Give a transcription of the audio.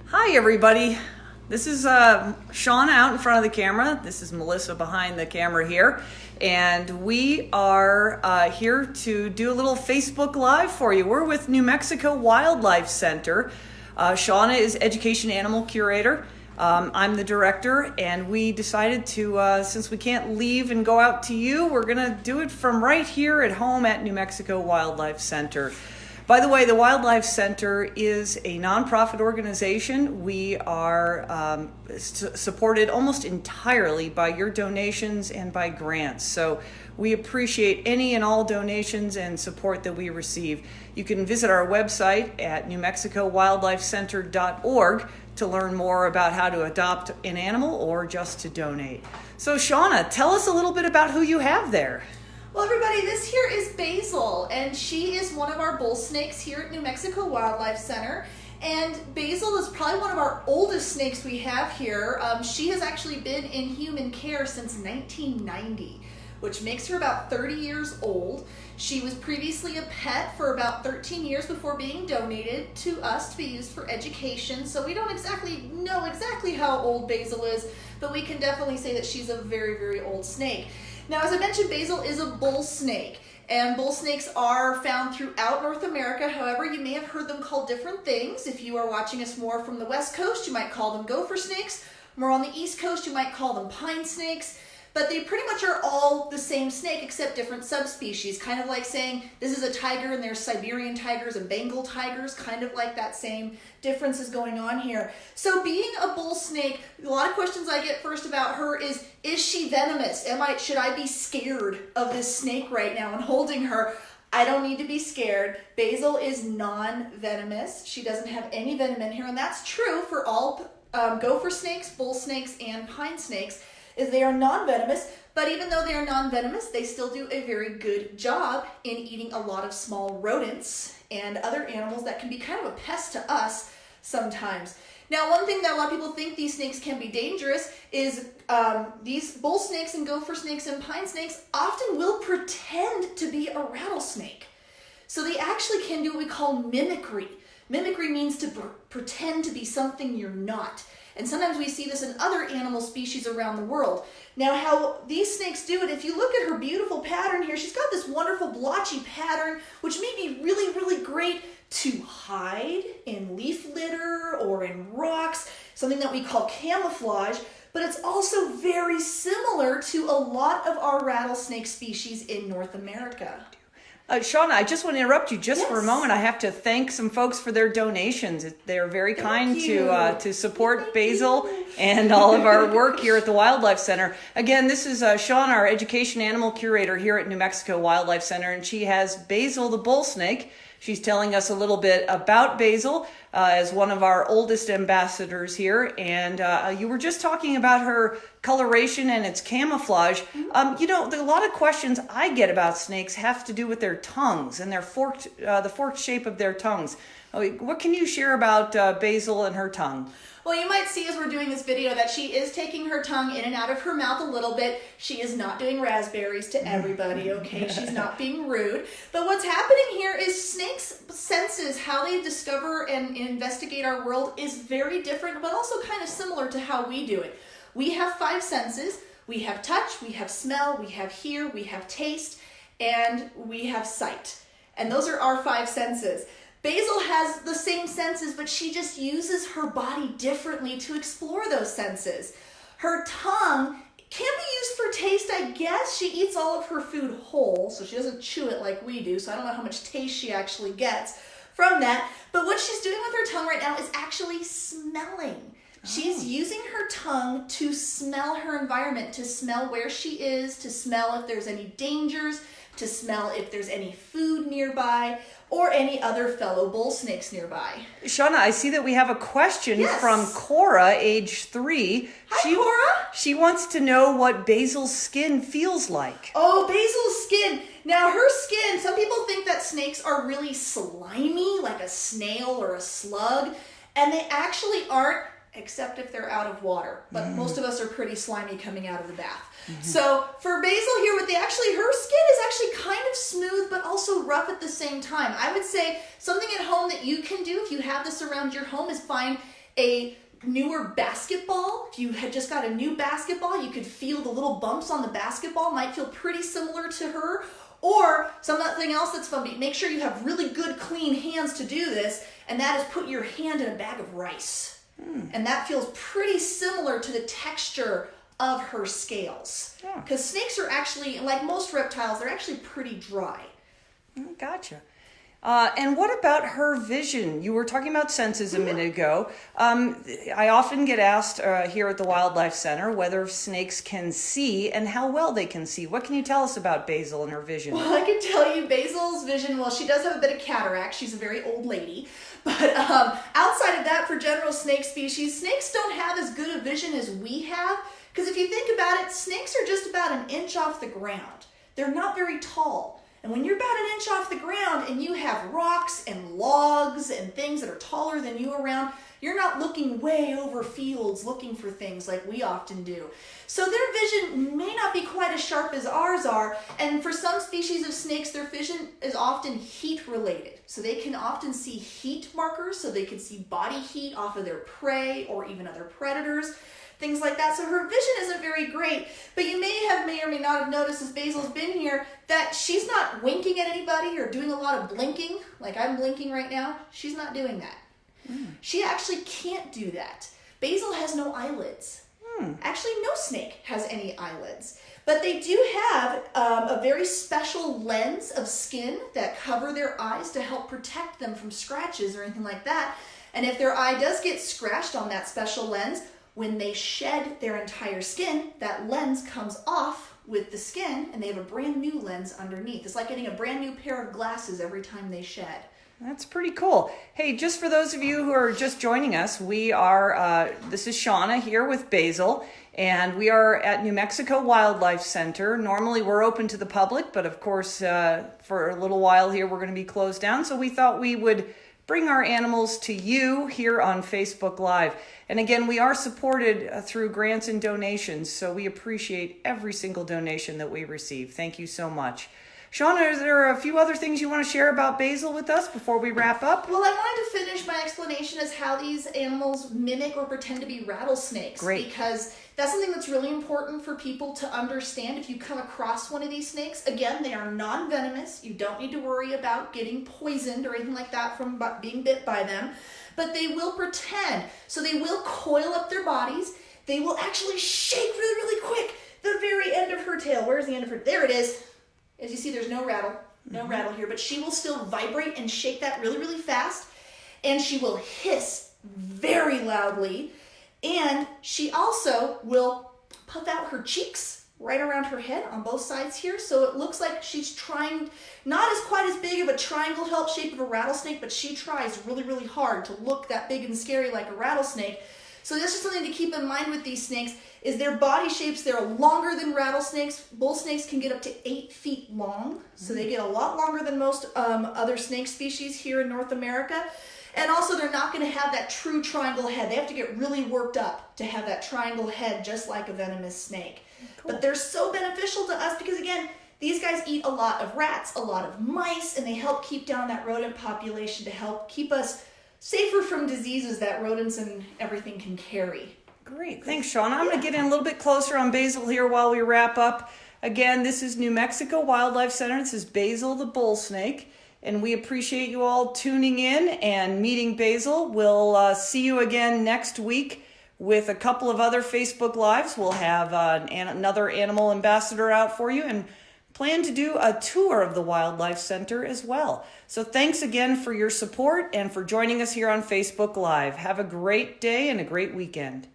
Hi, everybody. This is Shauna out in front of the camera. This is Melissa behind the camera here. And we are here to do a little Facebook Live for you. We're with New Mexico Wildlife Center. Shauna is Education Animal Curator. I'm the director, and we decided to, since we can't leave and go out to you, we're going to do it from right here at home at New Mexico Wildlife Center. By the way, the Wildlife Center is a nonprofit organization. We are supported almost entirely by your donations and by grants. So we appreciate any and all donations and support that we receive. You can visit our website at newmexicowildlifecenter.org to learn more about how to adopt an animal or just to donate. So Shauna, tell us a little bit about who you have there. Well, everybody, this here is Basil, and she is one of our bull snakes here at New Mexico Wildlife Center. And Basil is probably one of our oldest snakes we have here. She has actually been in human care since 1990, which makes her about 30 years old. She was previously a pet for about 13 years before being donated to us to be used for education. So we don't exactly know how old Basil is, but we can definitely say that she's a very, very old snake. Now, as I mentioned, Basil is a bull snake, and bull snakes are found throughout North America. However, you may have heard them called different things. If you are watching us more from the West Coast, you might call them gopher snakes. More on the East Coast, you might call them pine snakes. But they pretty much are all the same snake except different subspecies. Kind of like saying this is a tiger and there's Siberian tigers and Bengal tigers. Kind of like that same difference is going on here. So being a bull snake, a lot of questions I get first about her is she venomous? Should I be scared of this snake right now and holding her? I don't need to be scared. Basil is non-venomous. She doesn't have any venom in here, and that's true for all gopher snakes, bull snakes, and pine snakes. Is they are non-venomous, but even though they are non-venomous, they still do a very good job in eating a lot of small rodents and other animals that can be kind of a pest to us sometimes. Now, one thing that a lot of people think these snakes can be dangerous is these bull snakes and gopher snakes and pine snakes often will pretend to be a rattlesnake. So they actually can do what we call mimicry. Mimicry means to pretend to be something you're not. And sometimes we see this in other animal species around the world. Now, how these snakes do it, if you look at her beautiful pattern here, she's got this wonderful blotchy pattern, which may be really, really great to hide in leaf litter or in rocks, something that we call camouflage, but it's also very similar to a lot of our rattlesnake species in North America. Shauna, I just want to interrupt you just Yes. for a moment. I have to thank some folks for their donations. They're very kind to support Basil and all of our work here at the Wildlife Center. Again, this is Shauna, our Education Animal Curator here at New Mexico Wildlife Center, and she has Basil the Bullsnake. She's telling us a little bit about Basil as one of our oldest ambassadors here. And you were just talking about her coloration and its camouflage. A lot of questions I get about snakes have to do with their tongues and their the forked shape of their tongues. What can you share about Basil and her tongue? Well, you might see as we're doing this video that she is taking her tongue in and out of her mouth a little bit. She is not doing raspberries to everybody, okay? She's not being rude. But what's happening here is snakes' senses, how they discover and investigate our world is very different, but also kind of similar to how we do it. We have 5 senses. We have touch, we have smell, we have hear, we have taste, and we have sight. And those are our 5 senses. Basil has the same senses, but she just uses her body differently to explore those senses. Her tongue can be used for taste, I guess. She eats all of her food whole, so she doesn't chew it like we do, so I don't know how much taste she actually gets from that. But what she's doing with her tongue right now is actually smelling. She's using her tongue to smell her environment, to smell where she is, to smell if there's any dangers, to smell if there's any food nearby, or any other fellow bull snakes nearby. Shauna, I see that we have a question Yes. from Cora, age 3. Hi, Cora. She wants to know what Basil's skin feels like. Oh, Basil's skin. Now, her skin, some people think that snakes are really slimy, like a snail or a slug, and they actually aren't, except if they're out of water. But most of us are pretty slimy coming out of the bath. So for Basil here, her skin is actually kind of smooth, but also rough at the same time. I would say something at home that you can do if you have this around your home is find a newer basketball, if you had just got a new basketball, you could feel the little bumps on the basketball, might feel pretty similar to her. Or something else that's fun, make sure you have really good, clean hands to do this, and that is put your hand in a bag of rice. And that feels pretty similar to the texture of her scales. Because snakes are actually, like most reptiles, they're actually pretty dry. Gotcha. And what about her vision? You were talking about senses a minute ago. I often get asked here at the Wildlife Center whether snakes can see and how well they can see. What can you tell us about Basil and her vision? Well, I can tell you Basil's vision, well, she does have a bit of cataract. She's a very old lady. But outside of that, for general snake species, snakes don't have as good a vision as we have. Because if you think about it, snakes are just about an inch off the ground. They're not very tall. And when you're about an inch off the ground and you have rocks and logs and things that are taller than you around, you're not looking way over fields looking for things like we often do. So their vision may not be quite as sharp as ours are. And for some species of snakes, their vision is often heat related. So they can often see heat markers, so they can see body heat off of their prey or even other predators. Things like that. So her vision isn't very great, but you may or may not have noticed as Basil's been here that she's not winking at anybody or doing a lot of blinking, like I'm blinking right now. She's not doing that. She actually can't do that. Basil has no eyelids. Actually, no snake has any eyelids, but they do have a very special lens of skin that cover their eyes to help protect them from scratches or anything like that. And if their eye does get scratched on that special lens, when they shed their entire skin, that lens comes off with the skin and they have a brand new lens underneath. It's like getting a brand new pair of glasses every time they shed. That's pretty cool. Hey, just for those of you who are just joining us, we are, this is Shauna here with Basil, and we are at New Mexico Wildlife Center. Normally we're open to the public, but of course for a little while here we're going to be closed down, so we thought we would bring our animals to you here on Facebook Live. And again, we are supported through grants and donations, so we appreciate every single donation that we receive. Thank you so much. Shauna, is there a few other things you want to share about Basil with us before we wrap up? Well, I wanted to finish my explanation as how these animals mimic or pretend to be rattlesnakes. Great. Because that's something that's really important for people to understand if you come across one of these snakes. Again, they are non-venomous. You don't need to worry about getting poisoned or anything like that from being bit by them. But they will pretend. So they will coil up their bodies. They will actually shake really, really quick. The very end of her tail. Where's the end of her? There it is. As you see, there's no rattle. No rattle here. But she will still vibrate and shake that really, really fast. And she will hiss very loudly. And she also will puff out her cheeks right around her head on both sides here. So it looks like she's trying, not as quite as big of a triangle help shape of a rattlesnake, but she tries really, really hard to look that big and scary like a rattlesnake. So this is something to keep in mind with these snakes, is their body shapes, they're longer than rattlesnakes. Bull snakes can get up to 8 feet long, so they get a lot longer than most other snake species here in North America. And also they're not going to have that true triangle head. They have to get really worked up to have that triangle head just like a venomous snake. Cool. But they're so beneficial to us because, again, these guys eat a lot of rats, a lot of mice, and they help keep down that rodent population to help keep us safer from diseases that rodents and everything can carry. Great. Thanks, Shauna. I'm going to get in a little bit closer on Basil here while we wrap up. Again, this is New Mexico Wildlife Center. This is Basil the Bullsnake. And we appreciate you all tuning in and meeting Basil. We'll see you again next week with a couple of other Facebook Lives. We'll have another animal ambassador out for you and plan to do a tour of the Wildlife Center as well. So thanks again for your support and for joining us here on Facebook Live. Have a great day and a great weekend.